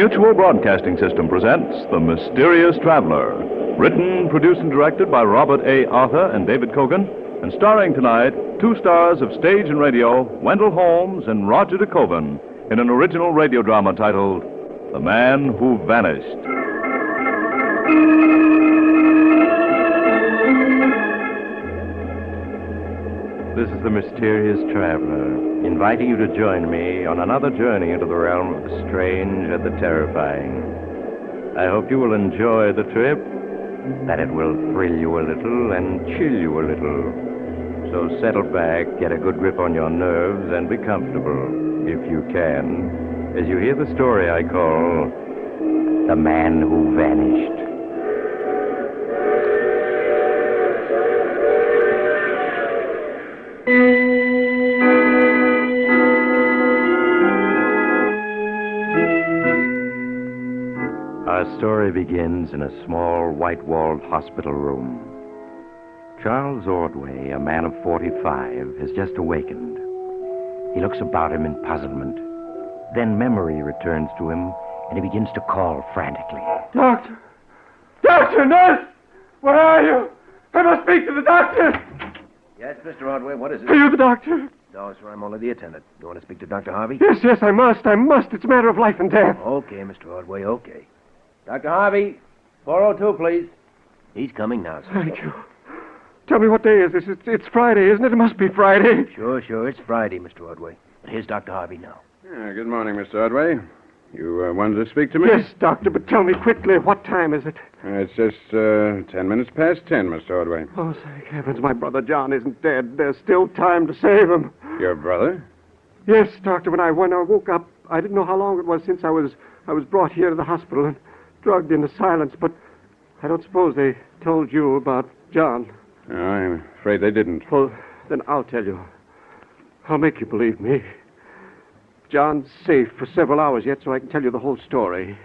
Mutual Broadcasting System presents The Mysterious Traveler. Written, produced, and directed by Robert A. Arthur and David Kogan, and starring tonight two stars of stage and radio, Wendell Holmes and Roger de Koven, in an original radio drama titled The Man Who Vanished. This is the Mysterious Traveler, inviting you to join me on another journey into the realm of the strange and the terrifying. I hope you will enjoy the trip, that it will thrill you a little and chill you a little. So settle back, get a good grip on your nerves, and be comfortable, if you can, as you hear the story I call The Man Who Vanished. Our story begins in a small, white-walled hospital room. Charles Ordway, a man of 45, has just awakened. He looks about him in puzzlement. Then memory returns to him, and he begins to call frantically. Doctor! Doctor, nurse! Where are you? I must speak to the doctor! Yes, Mr. Ordway, what is it? Are you the doctor? No, sir, I'm only the attendant. You want to speak to Dr. Harvey? Yes, I must. It's a matter of life and death. Okay, Mr. Ordway, okay. Dr. Harvey, 402, please. He's coming now, sir. Thank you. Tell me, what day is this? It's Friday, isn't it? It must be Friday. Sure, it's Friday, Mr. Ordway. But here's Dr. Harvey now. Good morning, Mr. Ordway. You wanted to speak to me? Yes, doctor, but tell me quickly, what time is it? It's just 10 minutes past 10, Mr. Ordway. Oh, thank heavens, my brother John isn't dead. There's still time to save him. Your brother? Yes, doctor, when I woke up, I didn't know how long it was since I was brought here to the hospital and drugged into silence, but I don't suppose they told you about John. No, I'm afraid they didn't. Well, then I'll tell you. I'll make you believe me. John's safe for several hours yet, so I can tell you the whole story.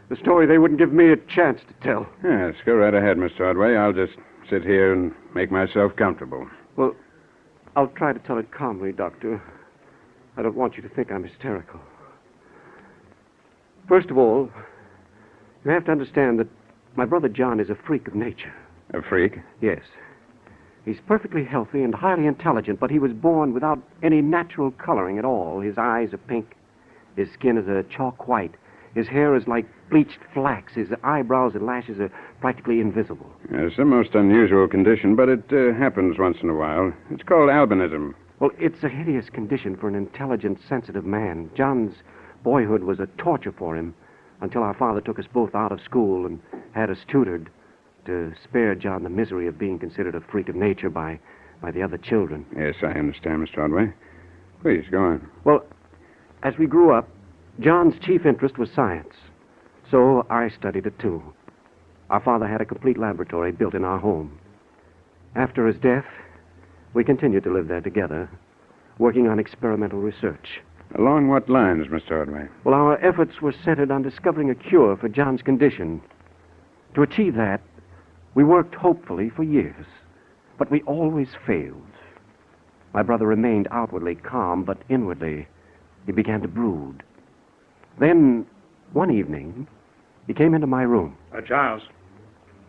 The story they wouldn't give me a chance to tell. Yes, go right ahead, Mr. Ordway. I'll just sit here and make myself comfortable. Well, I'll try to tell it calmly, Doctor. I don't want you to think I'm hysterical. First of all, you have to understand that my brother John is a freak of nature. A freak? Yes. He's perfectly healthy and highly intelligent, but he was born without any natural coloring at all. His eyes are pink. His skin is a chalk white. His hair is like bleached flax. His eyebrows and lashes are practically invisible. It's a most unusual condition, but it happens once in a while. It's called albinism. Well, it's a hideous condition for an intelligent, sensitive man. John's boyhood was a torture for him until our father took us both out of school and had us tutored to spare John the misery of being considered a freak of nature by the other children. Yes, I understand, Mr. Ordway. Please, go on. Well, as we grew up, John's chief interest was science. So I studied it, too. Our father had a complete laboratory built in our home. After his death, we continued to live there together, working on experimental research. Along what lines, Mr. Ordway? Well, our efforts were centered on discovering a cure for John's condition. To achieve that, we worked hopefully for years, but we always failed. My brother remained outwardly calm, but inwardly he began to brood. Then, one evening, he came into my room. Charles.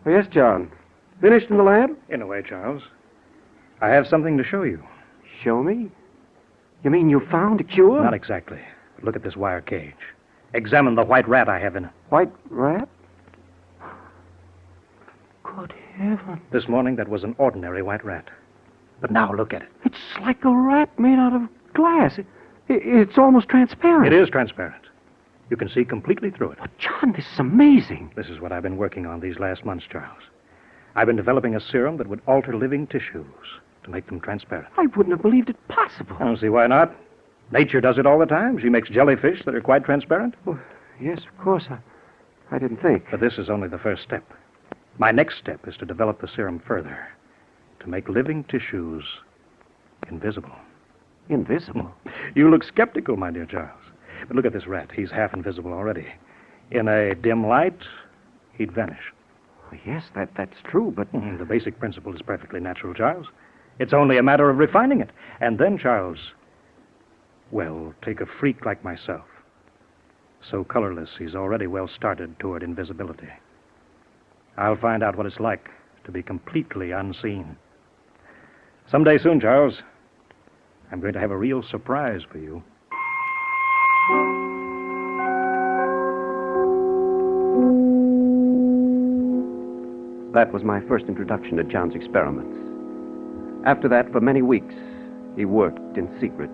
Oh, yes, John. Finished in the lab? In a way, Charles. I have something to show you. Show me? You mean you found a cure? Not exactly. But look at this wire cage. Examine the white rat I have in it. White rat? Good heavens. This morning, that was an ordinary white rat. But now, look at it. It's like a rat made out of glass. It's almost transparent. It is transparent. You can see completely through it. Oh, John, this is amazing. This is what I've been working on these last months, Charles. I've been developing a serum that would alter living tissues to make them transparent. I wouldn't have believed it possible. I don't see why not. Nature does it all the time. She makes jellyfish that are quite transparent. Oh, yes, of course. I didn't think. But this is only the first step. My next step is to develop the serum further, to make living tissues invisible. Invisible? You look skeptical, my dear Charles. But look at this rat. He's half invisible already. In a dim light, he'd vanish. Oh, yes, that's true, but... The basic principle is perfectly natural, Charles. It's only a matter of refining it. And then, Charles, well, take a freak like myself. So colorless, he's already well started toward invisibility. I'll find out what it's like to be completely unseen. Someday soon, Charles, I'm going to have a real surprise for you. That was my first introduction to John's experiments. After that, for many weeks, he worked in secret.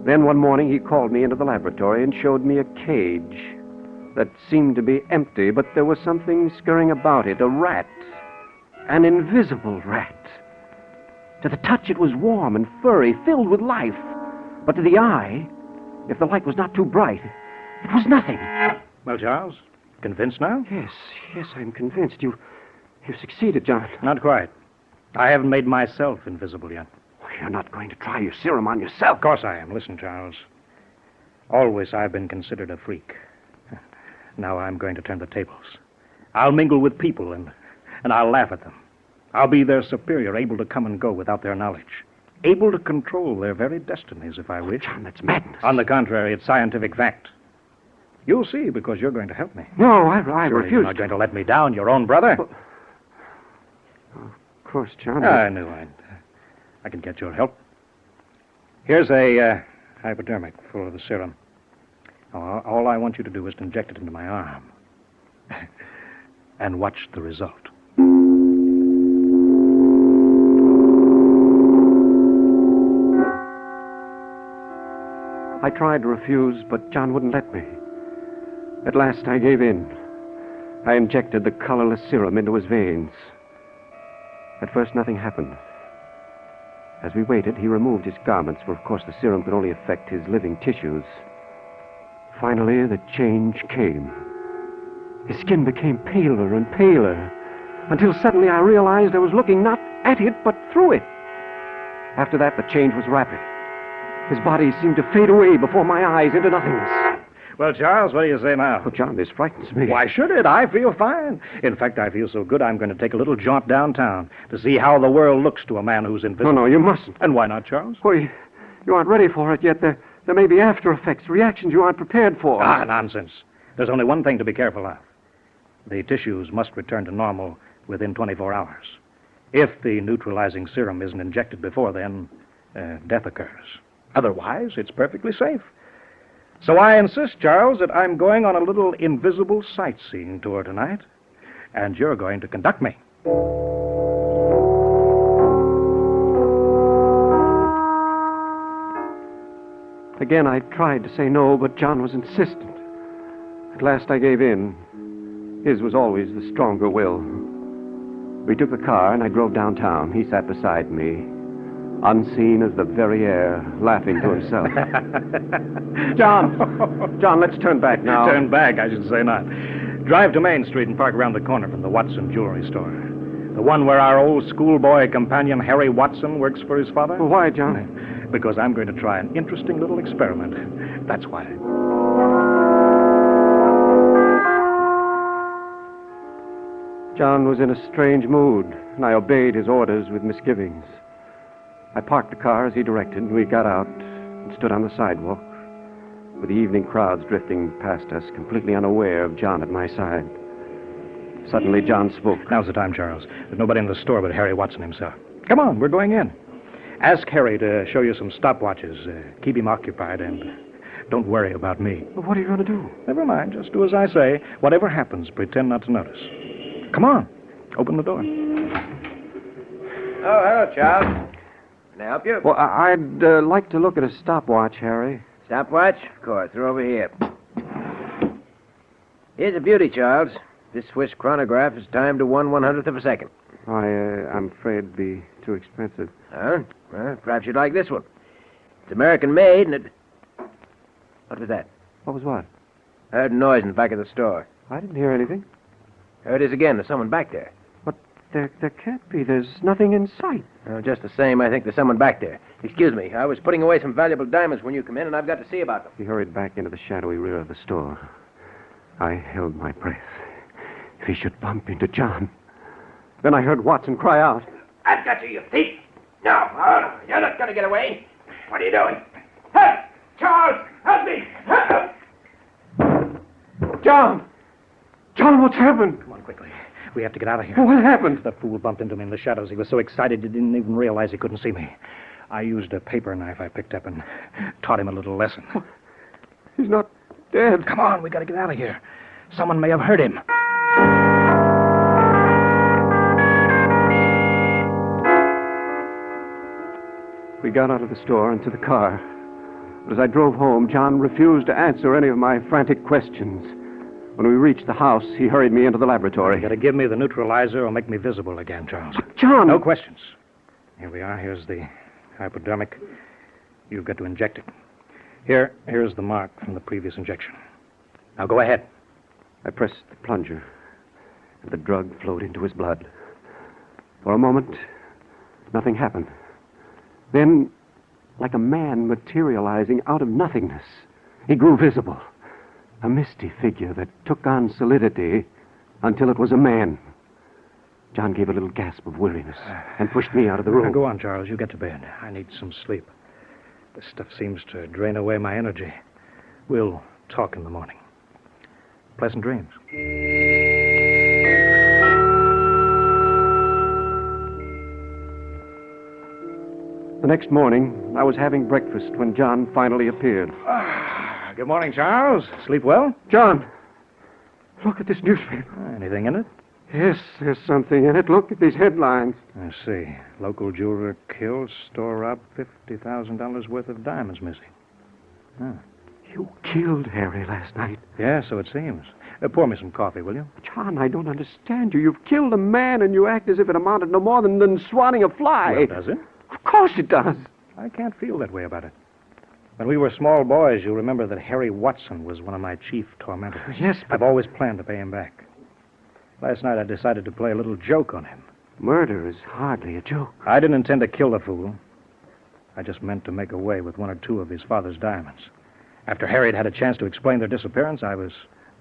Then one morning, he called me into the laboratory and showed me a cage that seemed to be empty, but there was something scurrying about it, a rat, an invisible rat. To the touch, it was warm and furry, filled with life. But to the eye, if the light was not too bright, it was nothing. Well, Charles, convinced now? Yes, I'm convinced. You've succeeded, John. Not quite. I haven't made myself invisible yet. Well, you're not going to try your serum on yourself. Of course I am. Listen, Charles. Always I've been considered a freak. Now I'm going to turn the tables. I'll mingle with people and I'll laugh at them. I'll be their superior, able to come and go without their knowledge. Able to control their very destinies, if I wish. John, that's madness. On the contrary, it's scientific fact. You'll see, because you're going to help me. No, I Surely refuse. You're not going to let me down, your own brother. Well, of course, John. I knew I could get your help. Here's a hypodermic full of the serum. All I want you to do is to inject it into my arm. And watch the result. I tried to refuse, but John wouldn't let me. At last, I gave in. I injected the colorless serum into his veins. At first, nothing happened. As we waited, he removed his garments, for of course the serum could only affect his living tissues. Finally, the change came. His skin became paler and paler, until suddenly I realized I was looking not at it, but through it. After that, the change was rapid. His body seemed to fade away before my eyes into nothingness. Well, Charles, what do you say now? Oh, John, this frightens me. Why should it? I feel fine. In fact, I feel so good I'm going to take a little jaunt downtown to see how the world looks to a man who's invisible. No, you mustn't. And why not, Charles? Well, you aren't ready for it yet. There may be after effects, reactions you aren't prepared for. Ah, nonsense. There's only one thing to be careful of. The tissues must return to normal within 24 hours. If the neutralizing serum isn't injected before then, death occurs. Otherwise, it's perfectly safe. So I insist, Charles, that I'm going on a little invisible sightseeing tour tonight, and you're going to conduct me. Again, I tried to say no, but John was insistent. At last, I gave in. His was always the stronger will. We took the car, and I drove downtown. He sat beside me, unseen as the very air, laughing to himself. John, let's turn back now. Turn back, I should say not. Drive to Main Street and park around the corner from the Watson jewelry store. The one where our old schoolboy companion Harry Watson works for his father. Well, why, John? Because I'm going to try an interesting little experiment. That's why. John was in a strange mood, and I obeyed his orders with misgivings. I parked the car as he directed, and we got out and stood on the sidewalk, with the evening crowds drifting past us, completely unaware of John at my side. Suddenly, John spoke. Now's the time, Charles. There's nobody in the store but Harry Watson himself. Come on, we're going in. Ask Harry to show you some stopwatches. Keep him occupied, and don't worry about me. Well, what are you going to do? Never mind. Just do as I say. Whatever happens, pretend not to notice. Come on. Open the door. Oh, hello, Charles. Can I help you? Well, I'd like to look at a stopwatch, Harry. Stopwatch? Of course. They're over here. Here's a beauty, Charles. This Swiss chronograph is timed to 1/100th of a second. I'm afraid it'd be too expensive. Huh? Well, perhaps you'd like this one. It's American-made, and it... What was that? What was what? I heard a noise in the back of the store. I didn't hear anything. There it is again. There's someone back there. But there can't be. There's nothing in sight. Just the same, I think there's someone back there. Excuse me. I was putting away some valuable diamonds when you come in, and I've got to see about them. He hurried back into the shadowy rear of the store. I held my breath. If he should bump into John. Then I heard Watson cry out. I've got you thief! No, you're not going to get away. What are you doing? Help! Charles, help me! Help! John! John, what's happened? Come on, quickly. We have to get out of here. What happened? The fool bumped into me in the shadows. He was so excited he didn't even realize he couldn't see me. I used a paper knife I picked up and taught him a little lesson. He's not dead. Come on, we got to get out of here. Someone may have hurt him. We got out of the store and to the car. But as I drove home, John refused to answer any of my frantic questions. When we reached the house, he hurried me into the laboratory. You got to give me the neutralizer or make me visible again, Charles. John! No questions. Here we are. Here's the hypodermic. You've got to inject it. Here's the mark from the previous injection. Now go ahead. I pressed the plunger, and the drug flowed into his blood. For a moment, nothing happened. Then, like a man materializing out of nothingness, he grew visible. A misty figure that took on solidity until it was a man. John gave a little gasp of weariness and pushed me out of the room. Now go on, Charles. You get to bed. I need some sleep. This stuff seems to drain away my energy. We'll talk in the morning. Pleasant dreams. The next morning, I was having breakfast when John finally appeared. Good morning, Charles. Sleep well? John, look at this newspaper. Anything in it? Yes, there's something in it. Look at these headlines. I see. Local jeweler killed, store robbed, $50,000 worth of diamonds missing. Huh. You killed Harry last night. Yeah, so it seems. Pour me some coffee, will you? John, I don't understand you. You've killed a man and you act as if it amounted no more than swatting a fly. Well, does it? Of course it does. I can't feel that way about it. When we were small boys, you'll remember that Harry Watson was one of my chief tormentors. Yes, but I've always planned to pay him back. Last night I decided to play a little joke on him. murder is hardly a joke. I didn't intend to kill the fool. I just meant to make away with one or two of his father's diamonds. After Harry had had a chance to explain their disappearance, I was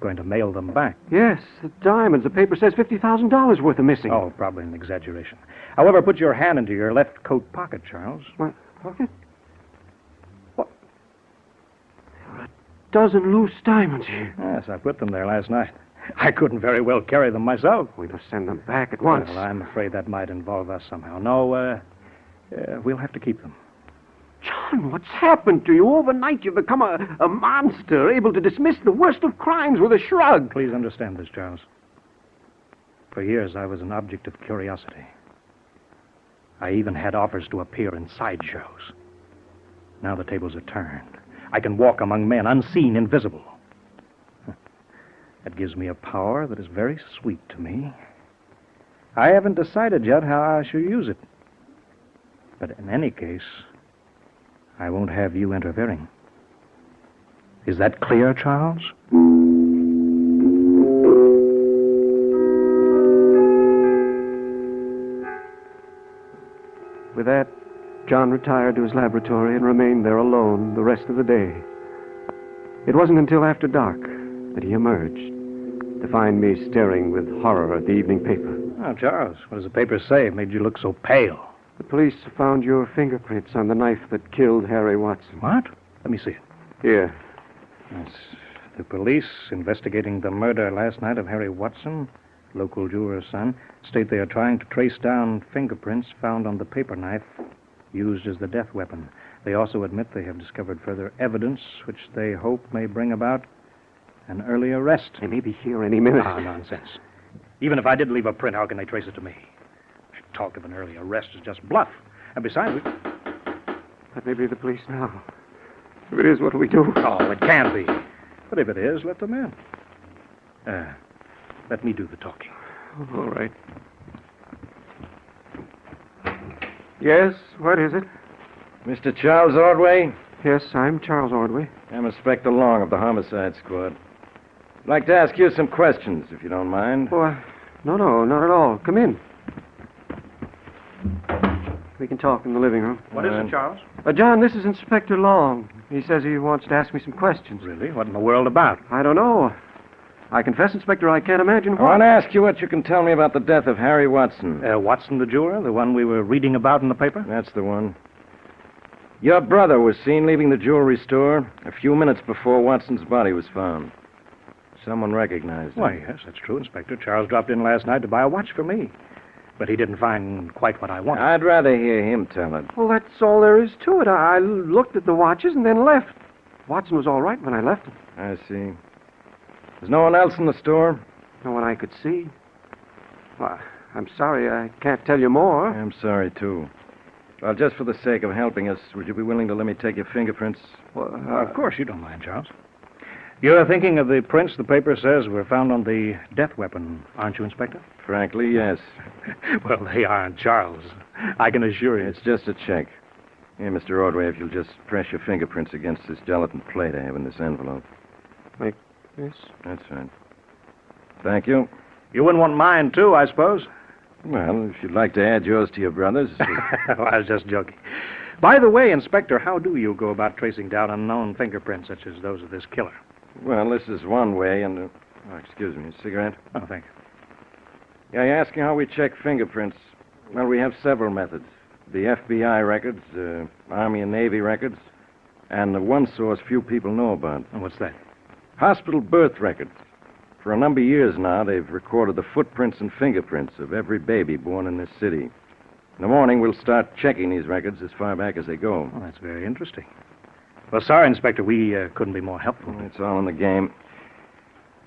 going to mail them back. Yes, the diamonds. The paper says $50,000 worth of missing. Oh, probably an exaggeration. However, put your hand into your left coat pocket, Charles. What? Pocket? What? There are a dozen loose diamonds here. Yes, I put them there last night. I couldn't very well carry them myself. We must send them back at once. Well, I'm afraid that might involve us somehow. No, we'll have to keep them. John, what's happened to you? Overnight you've become a monster, able to dismiss the worst of crimes with a shrug. Please understand this, Charles. For years I was an object of curiosity. I even had offers to appear in sideshows. Now the tables are turned. I can walk among men, unseen, invisible. That gives me a power that is very sweet to me. I haven't decided yet how I shall use it. But in any case, I won't have you interfering. Is that clear, Charles? With that, John retired to his laboratory and remained there alone the rest of the day. It wasn't until after dark that he emerged to find me staring with horror at the evening paper. Oh, Charles, what does the paper say? It made you look so pale. The police found your fingerprints on the knife that killed Harry Watson. What? Let me see it. Here. Yes. The police investigating the murder last night of Harry Watson, local jeweler's son, state they are trying to trace down fingerprints found on the paper knife used as the death weapon. They also admit they have discovered further evidence which they hope may bring about an early arrest. They may be here any minute. Ah, nonsense. Even if I did leave a print, how can they trace it to me? Talk of an early arrest is just bluff. And besides, That may be the police now. If it is, what do we do? Oh, it can't be. But if it is, let them in. Let me do the talking. All right. Yes, what is it? Mr. Charles Ordway? Yes, I'm Charles Ordway. I'm Inspector Long of the Homicide Squad. I'd like to ask you some questions, if you don't mind. Oh, no, not at all. Come in. We can talk in the living room. What is it, Charles? John, this is Inspector Long. He says he wants to ask me some questions. Really? What in the world about? I don't know. I confess, Inspector, I can't imagine I what. want to ask you what you can tell me about the death of Harry Watson. Watson the jeweler, the one we were reading about in the paper? That's the one. Your brother was seen leaving the jewelry store a few minutes before Watson's body was found. Someone recognized him. Why, yes, that's true, Inspector. Charles dropped in last night to buy a watch for me. But he didn't find quite what I wanted. I'd rather hear him tell it. Well, that's all there is to it. I looked at the watches and then left. Watson was all right when I left him. I see. There's no one else in the store? No one I could see. Well, I'm sorry, I can't tell you more. I'm sorry, too. Well, just for the sake of helping us, would you be willing to let me take your fingerprints? Well, Of course you don't mind, Charles. You're thinking of the prints the paper says were found on the death weapon, aren't you, Inspector? Frankly, yes. Well, they aren't, Charles. I can assure you. It's just a check. Here, Mr. Ordway, if you'll just press your fingerprints against this gelatin plate I have in this envelope. Like this? That's right. Thank you. You wouldn't want mine, too, I suppose? Well, if you'd like to add yours to your brother's. Well, I was just joking. By the way, Inspector, how do you go about tracing down unknown fingerprints such as those of this killer? Well, this is one way, and... oh, excuse me, a cigarette? Oh, thank you. Yeah, you're asking how we check fingerprints. Well, we have several methods. The FBI records, Army and Navy records, and the one source few people know about. And what's that? Hospital birth records. For a number of years now, they've recorded the footprints and fingerprints of every baby born in this city. In the morning, we'll start checking these records as far back as they go. Oh, that's very interesting. Well, sorry, Inspector, we couldn't be more helpful. It's all in the game.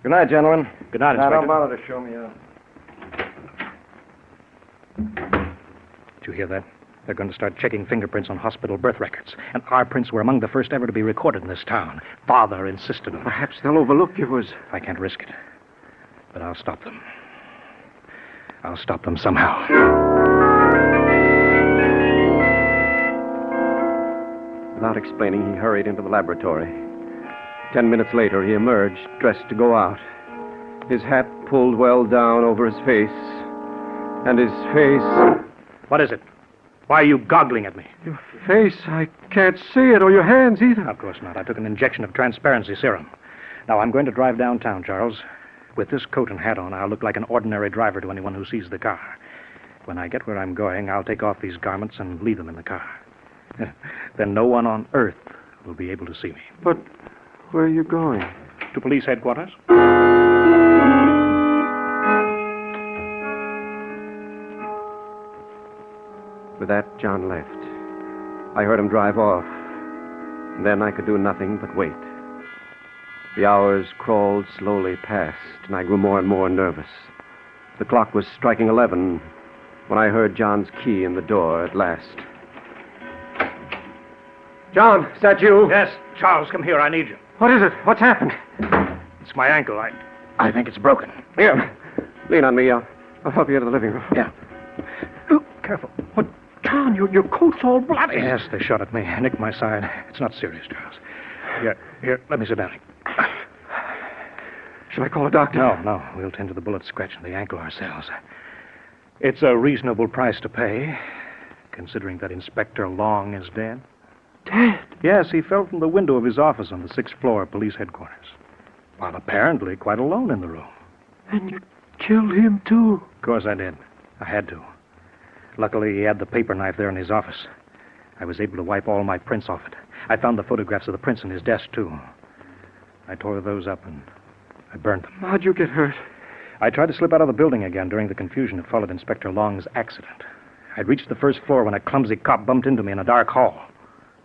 Good night, gentlemen. Good night, Now, Inspector. don't bother to show me out. Did you hear that? They're going to start checking fingerprints on hospital birth records. And our prints were among the first ever to be recorded in this town. Father insisted on it. Perhaps they'll overlook yours. I can't risk it. But I'll stop them. I'll stop them somehow. Without explaining, he hurried into the laboratory. 10 minutes later, he emerged, dressed to go out. His hat pulled well down over his face. And his face... What is it? Why are you goggling at me? Your face, I can't see it, or your hands either. Of course not. I took an injection of transparency serum. Now, I'm going to drive downtown, Charles. With this coat and hat on, I'll look like an ordinary driver to anyone who sees the car. When I get where I'm going, I'll take off these garments and leave them in the car. Then no one on Earth will be able to see me. But where are you going? To police headquarters? With that, John left. I heard him drive off. And then I could do nothing but wait. The hours crawled slowly past, and I grew more and more nervous. The clock was striking 11 when I heard John's key in the door at last. John, is that you? Yes. Charles, come here. I need you. What is it? What's happened? It's my ankle. I think it's broken. Here, lean on me. I'll help you into the living room. Yeah. Oh, careful. What? John, your coat's all bloody. Yes, they shot at me. Nicked my side. It's not serious, Charles. Here, let me sit down. Shall I call a doctor? No. We'll tend to the bullet scratch in the ankle ourselves. It's a reasonable price to pay, considering that Inspector Long is dead. Dead? Yes, he fell from the window of his office on the 6th floor of police headquarters, while apparently quite alone in the room. And you killed him, too? Of course I did. I had to. Luckily, he had the paper knife there in his office. I was able to wipe all my prints off it. I found the photographs of the prints in his desk, too. I tore those up and I burned them. How'd you get hurt? I tried to slip out of the building again during the confusion that followed Inspector Long's accident. I'd reached the 1st floor when a clumsy cop bumped into me in a dark hall.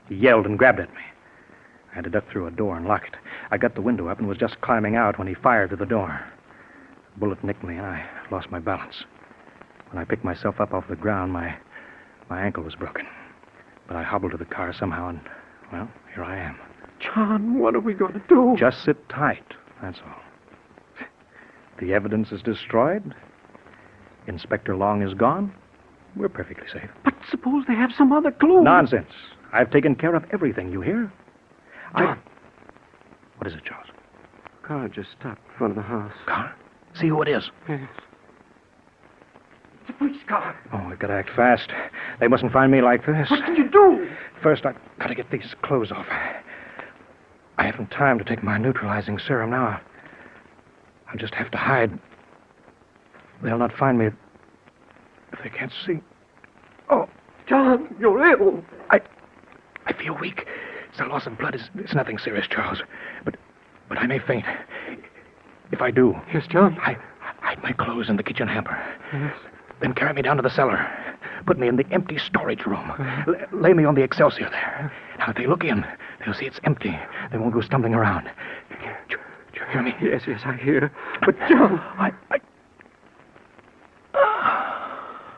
He yelled and grabbed at me. I had to duck through a door and lock it. I got the window up and was just climbing out when he fired through the door. The bullet nicked me and I lost my balance. When I picked myself up off the ground, my ankle was broken. But I hobbled to the car somehow and, well, here I am. John, what are we going to do? Just sit tight, that's all. The evidence is destroyed. Inspector Long is gone. We're perfectly safe. But suppose they have some other clue. Nonsense. I've taken care of everything, you hear? John. What is it, Charles? Car just stopped in front of the house. Car? See who it is. Yes. It's a police car. Oh, we've got to act fast. They mustn't find me like this. What can you do? First, I've got to get these clothes off. I haven't time to take my neutralizing serum now. I'll just have to hide. They'll not find me if they can't see. Oh, John, you're ill. I feel weak. It's a loss of blood. It's nothing serious, Charles. But I may faint. If I do... Yes, John? Hide my clothes in the kitchen hamper. Yes. Then carry me down to the cellar. Put me in the empty storage room. Lay me on the Excelsior there. Now, if they look in, they'll see it's empty. They won't go stumbling around. Do you hear me? Yes, I hear. But, John...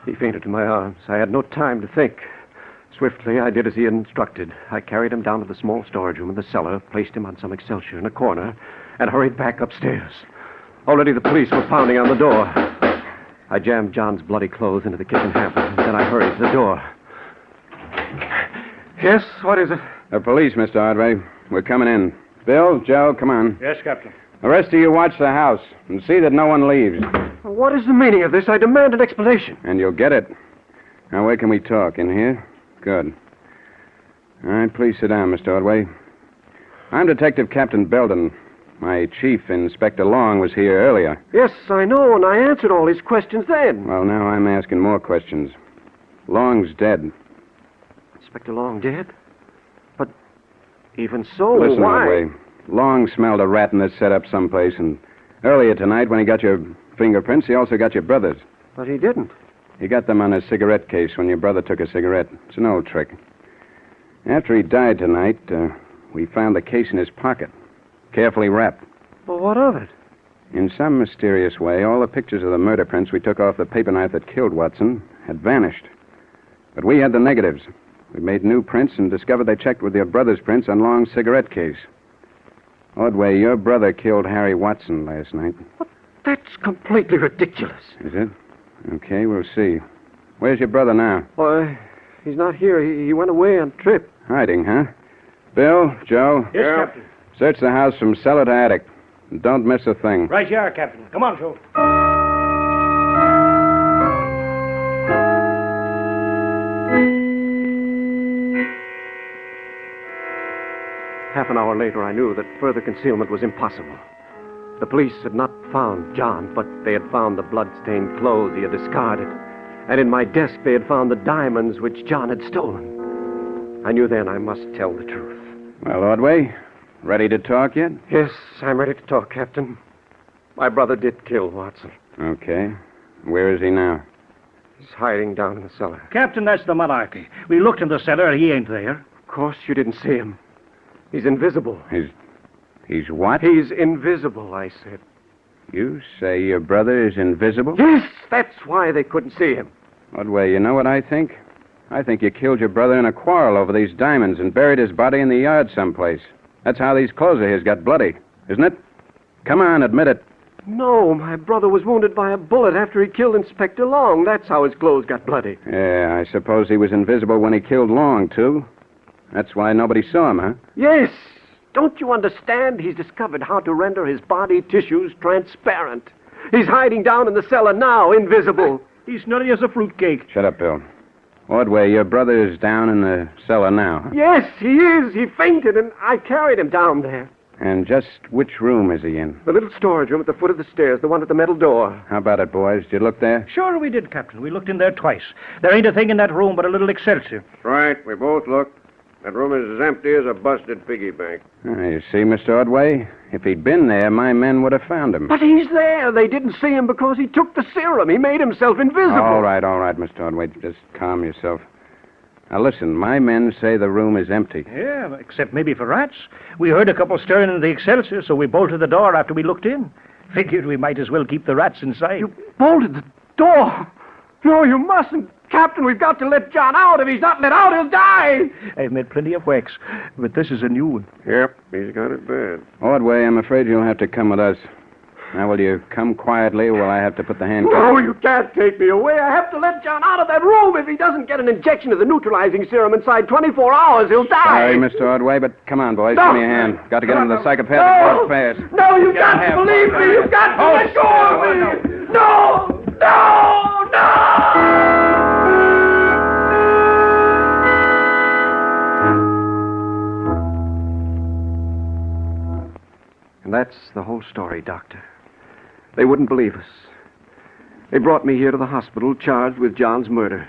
He fainted in my arms. I had no time to think. Swiftly, I did as he had instructed. I carried him down to the small storage room in the cellar, placed him on some Excelsior in a corner, and hurried back upstairs. Already the police were pounding on the door. I jammed John's bloody clothes into the kitchen hamper, and then I hurried to the door. Yes, what is it? The police, Mr. Ordway. We're coming in. Bill, Joe, come on. Yes, Captain. The rest of you watch the house and see that no one leaves. What is the meaning of this? I demand an explanation. And you'll get it. Now, where can we talk? In here? Good. All right, please sit down, Mr. Ordway. I'm Detective Captain Belden. My chief, Inspector Long, was here earlier. Yes, I know, and I answered all his questions then. Well, now I'm asking more questions. Long's dead. Inspector Long dead? But even so, Listen, why? Ordway. Long smelled a rat in this setup someplace, and earlier tonight, when he got your fingerprints, he also got your brother's. But he didn't. He got them on his cigarette case when your brother took a cigarette. It's an old trick. After he died tonight, we found the case in his pocket, carefully wrapped. Well, what of it? In some mysterious way, all the pictures of the murder prints we took off the paper knife that killed Watson had vanished. But we had the negatives. We made new prints and discovered they checked with your brother's prints on Long's cigarette case. Ordway, your brother killed Harry Watson last night. What? That's completely ridiculous. Is it? Okay, we'll see. Where's your brother now? Why, he's not here. He went away on a trip. Hiding, huh? Bill, Joe? Yes, Captain. Search the house from cellar to attic. And don't miss a thing. Right you are, Captain. Come on, Joe. Half an hour later, I knew that further concealment was impossible. The police had not found John, but they had found the blood-stained clothes he had discarded. And in my desk, they had found the diamonds which John had stolen. I knew then I must tell the truth. Well, Ordway, ready to talk yet? Yes, I'm ready to talk, Captain. My brother did kill Watson. Okay. Where is he now? He's hiding down in the cellar. Captain, that's the monarchy. We looked in the cellar. He ain't there. Of course you didn't see him. He's invisible. He's what? He's invisible, I said. You say your brother is invisible? Yes, that's why they couldn't see him. Ordway, you know what I think? I think you killed your brother in a quarrel over these diamonds and buried his body in the yard someplace. That's how these clothes of his got bloody, isn't it? Come on, admit it. No, my brother was wounded by a bullet after he killed Inspector Long. That's how his clothes got bloody. Yeah, I suppose he was invisible when he killed Long, too. That's why nobody saw him, huh? Yes. Don't you understand? He's discovered how to render his body tissues transparent. He's hiding down in the cellar now, invisible. He's nutty as a fruitcake. Shut up, Bill. Ordway, your brother is down in the cellar now, huh? Yes, he is. He fainted, and I carried him down there. And just which room is he in? The little storage room at the foot of the stairs, the one with the metal door. How about it, boys? Did you look there? Sure we did, Captain. We looked in there twice. There ain't a thing in that room but a little Excelsior. Right, we both looked. That room is as empty as a busted piggy bank. You see, Mr. Ordway, if he'd been there, my men would have found him. But he's there. They didn't see him because he took the serum. He made himself invisible. All right, Mr. Ordway. Just calm yourself. Now, listen, my men say the room is empty. Yeah, except maybe for rats. We heard a couple stirring in the Excelsior, so we bolted the door after we looked in. Figured we might as well keep the rats inside. You bolted the door? No, you mustn't. Captain, we've got to let John out. If he's not let out, he'll die. I've made plenty of wax, but this is a new one. Yep, he's got it bad. Ordway, I'm afraid you'll have to come with us. Now, will you come quietly, or will I have to put the handcuffs? No, you can't take me away. I have to let John out of that room. If he doesn't get an injection of the neutralizing serum inside 24 hours, he'll die. Sorry, Mr. Ordway, but come on, boys. No. Give me a hand. Got to get him to the psychopathic ward fast. No, you've got to believe me. You've got to let go of me. No, no, no. And that's the whole story, Doctor. They wouldn't believe us. They brought me here to the hospital charged with John's murder.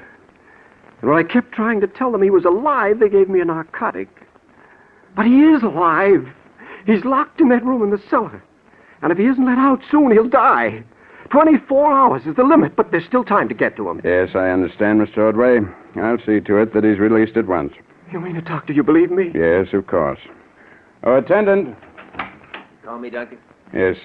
And when I kept trying to tell them he was alive, they gave me a narcotic. But he is alive. He's locked in that room in the cellar. And if he isn't let out soon, he'll die. 24 hours is the limit, but there's still time to get to him. Yes, I understand, Mr. Ordway. I'll see to it that he's released at once. You mean it, Doctor? You believe me? Yes, of course. Oh, attendant. Call me, Doctor. Yes,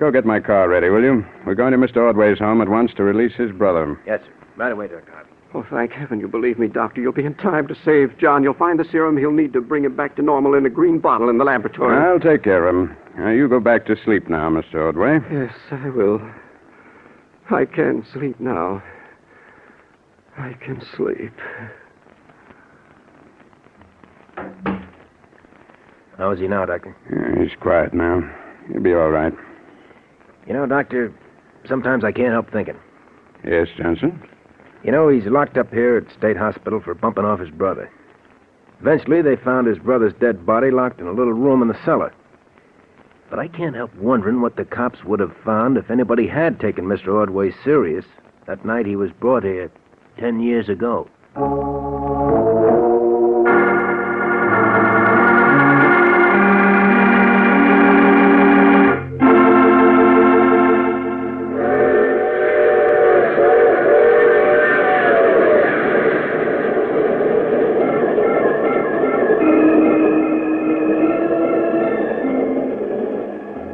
go get my car ready, will you? We're going to Mr. Ordway's home at once to release his brother. Yes, sir. Right away, Dr. Harvey. Oh, thank heaven you believe me, Doctor. You'll be in time to save John. You'll find the serum he'll need to bring him back to normal in a green bottle in the laboratory. I'll take care of him. You go back to sleep now, Mr. Ordway. Yes, I will. I can sleep now. I can sleep. How is he now, Doctor? Yeah, he's quiet now. He'll be all right. You know, Doctor, sometimes I can't help thinking. Yes, Johnson? You know, he's locked up here at State Hospital for bumping off his brother. Eventually, they found his brother's dead body locked in a little room in the cellar. But I can't help wondering what the cops would have found if anybody had taken Mr. Ordway serious that night he was brought here 10 years ago.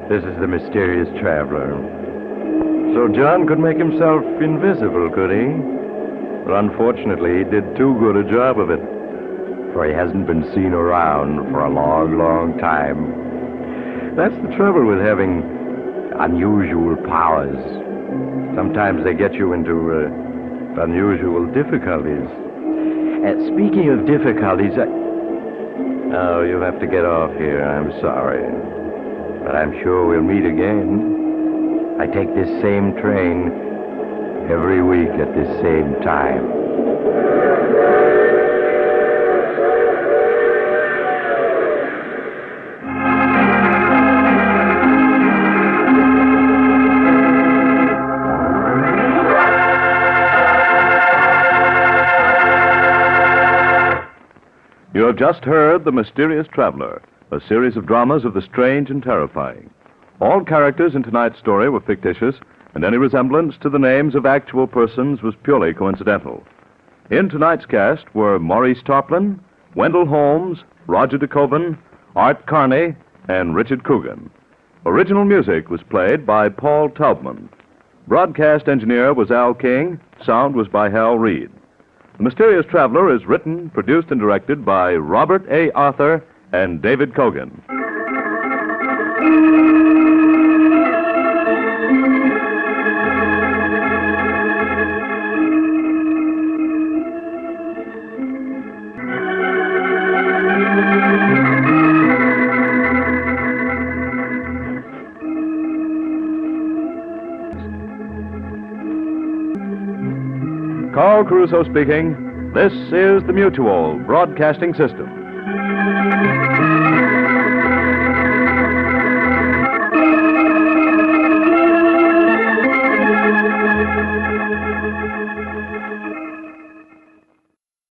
This is the mysterious traveler. So John could make himself invisible, could he? But unfortunately, he did too good a job of it. For he hasn't been seen around for a long, long time. That's the trouble with having unusual powers. Sometimes they get you into unusual difficulties. Speaking of difficulties, Oh, you have to get off here. I'm sorry. But I'm sure we'll meet again. I take this same train every week at this same time. You have just heard The Mysterious Traveler, a series of dramas of the strange and terrifying. All characters in tonight's story were fictitious, and any resemblance to the names of actual persons was purely coincidental. In tonight's cast were Maurice Tarplin, Wendell Holmes, Roger DeCoven, Art Carney, and Richard Coogan. Original music was played by Paul Taubman. Broadcast engineer was Al King. Sound was by Hal Reed. The Mysterious Traveler is written, produced, and directed by Robert A. Arthur and David Cogan. Carl Caruso speaking. This is the Mutual Broadcasting System.